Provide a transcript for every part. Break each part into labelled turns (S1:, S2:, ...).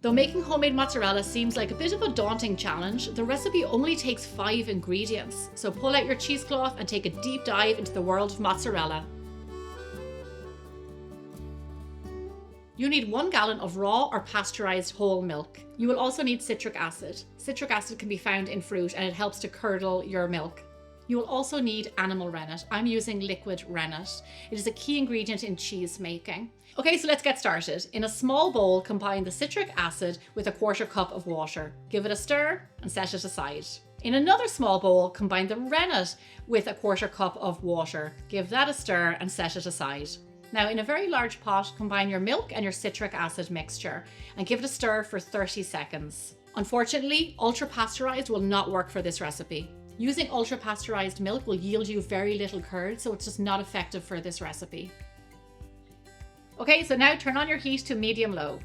S1: Though making homemade mozzarella seems like a bit of a daunting challenge, the recipe only takes 5 ingredients. So pull out your cheesecloth and take a deep dive into the world of mozzarella. You need 1 gallon of raw or pasteurized whole milk. You will also need citric acid. Citric acid can be found in fruit and it helps to curdle your milk. You will also need animal rennet. I'm using liquid rennet. It is a key ingredient in cheese making. Okay, so let's get started. In a small bowl, combine the citric acid with a 1/4 cup of water. Give it a stir and set it aside. In another small bowl, combine the rennet with a 1/4 cup of water. Give that a stir and set it aside. Now, in a very large pot, combine your milk and your citric acid mixture and give it a stir for 30 seconds. Unfortunately, ultra pasteurized will not work for this recipe. Using ultra pasteurized milk will yield you very little curd, so it's just not effective for this recipe. Okay, so now turn on your heat to medium-low.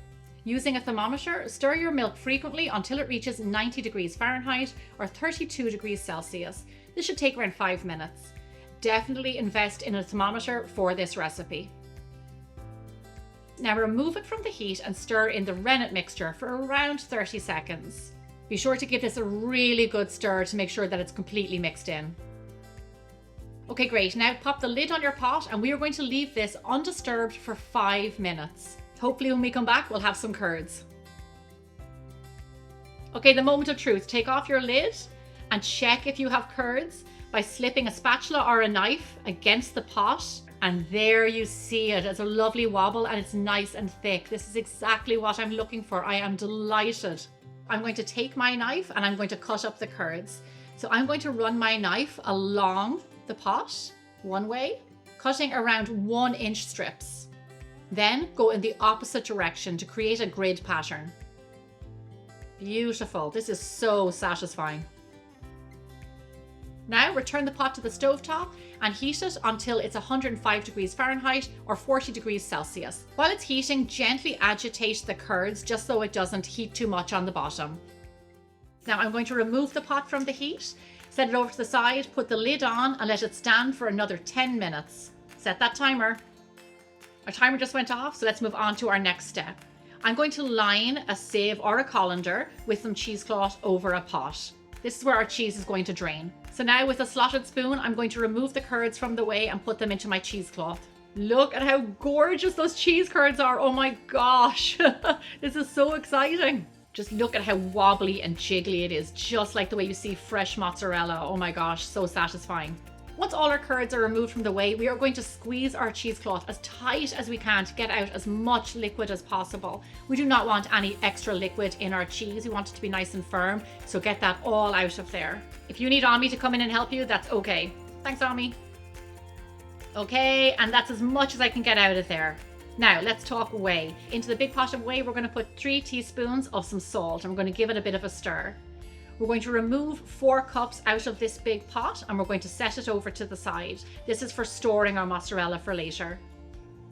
S1: Using a thermometer, stir your milk frequently until it reaches 90 degrees Fahrenheit or 32 degrees Celsius. This should take around 5 minutes. Definitely invest in a thermometer for this recipe. Now remove it from the heat and stir in the rennet mixture for around 30 seconds. Be sure to give this a really good stir to make sure that it's completely mixed in. Okay, great. Now pop the lid on your pot and we are going to leave this undisturbed for 5 minutes. Hopefully when we come back, we'll have some curds. Okay, the moment of truth. Take off your lid and check if you have curds by slipping a spatula or a knife against the pot. And there you see it. It's a lovely wobble and it's nice and thick. This is exactly what I'm looking for. I am delighted. I'm going to take my knife and I'm going to cut up the curds. So I'm going to run my knife along the pot one way, cutting around 1-inch strips. Then go in the opposite direction to create a grid pattern. Beautiful. This is so satisfying. Now return the pot to the stovetop and heat it until it's 105 degrees Fahrenheit or 40 degrees Celsius. While it's heating, gently agitate the curds just so it doesn't heat too much on the bottom. Now I'm going to remove the pot from the heat, set it over to the side, put the lid on and let it stand for another 10 minutes. Set that timer. Our timer just went off, so let's move on to our next step. I'm going to line a sieve or a colander with some cheesecloth over a pot. This is where our cheese is going to drain. So now with a slotted spoon, I'm going to remove the curds from the whey and put them into my cheesecloth. Look at how gorgeous those cheese curds are. Oh my gosh, this is so exciting. Just look at how wobbly and jiggly it is, just like the way you see fresh mozzarella. Oh my gosh, so satisfying. Once all our curds are removed from the whey, we are going to squeeze our cheesecloth as tight as we can to get out as much liquid as possible. We do not want any extra liquid in our cheese. We want it to be nice and firm, so get that all out of there. If you need Ami to come in and help you, that's okay. Thanks, Ami. Okay, and that's as much as I can get out of there. Now, let's talk whey. Into the big pot of whey, we're going to put 3 teaspoons of some salt, and we're going to give it a bit of a stir. We're going to remove 4 cups out of this big pot and we're going to set it over to the side. This is for storing our mozzarella for later.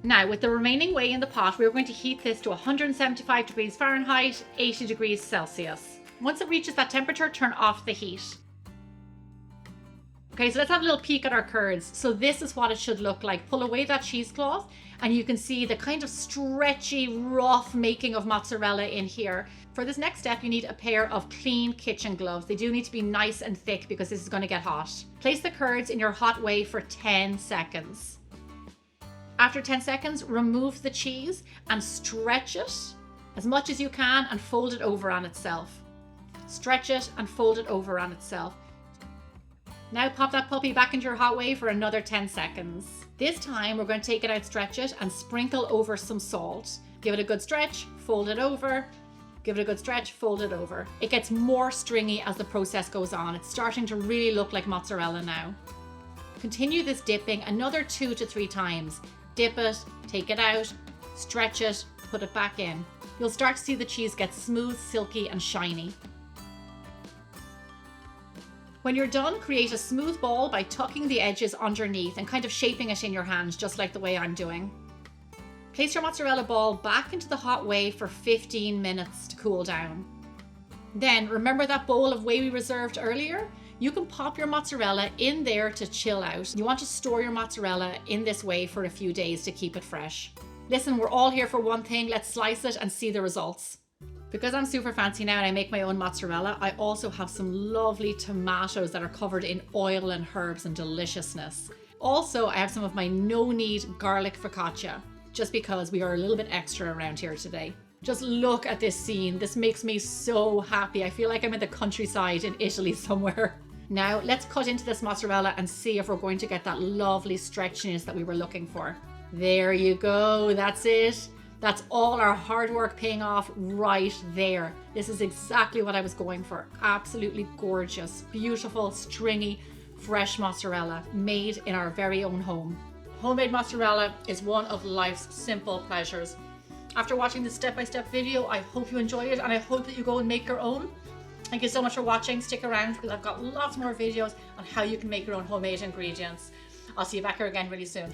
S1: Now, with the remaining whey in the pot, we're going to heat this to 175 degrees Fahrenheit, 80 degrees Celsius. Once it reaches that temperature, turn off the heat. Okay, so let's have a little peek at our curds. So this is what it should look like. Pull away that cheesecloth and you can see the kind of stretchy, rough making of mozzarella in here. For this next step, you need a pair of clean kitchen gloves. They do need to be nice and thick because this is going to get hot. Place the curds in your hot whey for 10 seconds. After 10 seconds, remove the cheese and stretch it as much as you can and fold it over on itself. Stretch it and fold it over on itself. Now pop that puppy back into your hot whey for another 10 seconds. This time we're going to take it out, stretch it and sprinkle over some salt. Give it a good stretch, fold it over. Give it a good stretch, fold it over. It gets more stringy as the process goes on. It's starting to really look like mozzarella now. Continue this dipping another 2 to 3 times. Dip it, take it out, stretch it, put it back in. You'll start to see the cheese get smooth, silky and shiny. When you're done, create a smooth ball by tucking the edges underneath and kind of shaping it in your hands, just like the way I'm doing. Place your mozzarella ball back into the hot whey for 15 minutes to cool down. Then remember that bowl of whey we reserved earlier? You can pop your mozzarella in there to chill out. You want to store your mozzarella in this whey for a few days to keep it fresh. Listen, we're all here for one thing. Let's slice it and see the results. Because I'm super fancy now and I make my own mozzarella, I also have some lovely tomatoes that are covered in oil and herbs and deliciousness. Also, I have some of my no-knead garlic focaccia, just because we are a little bit extra around here today. Just look at this scene. This makes me so happy. I feel like I'm in the countryside in Italy somewhere. Now, let's cut into this mozzarella and see if we're going to get that lovely stretchiness that we were looking for. There you go. That's it. That's all our hard work paying off right there. This is exactly what I was going for. Absolutely gorgeous, beautiful, stringy, fresh mozzarella made in our very own home. Homemade mozzarella is one of life's simple pleasures. After watching this step-by-step video, I hope you enjoy it and I hope that you go and make your own. Thank you so much for watching. Stick around because I've got lots more videos on how you can make your own homemade ingredients. I'll see you back here again really soon.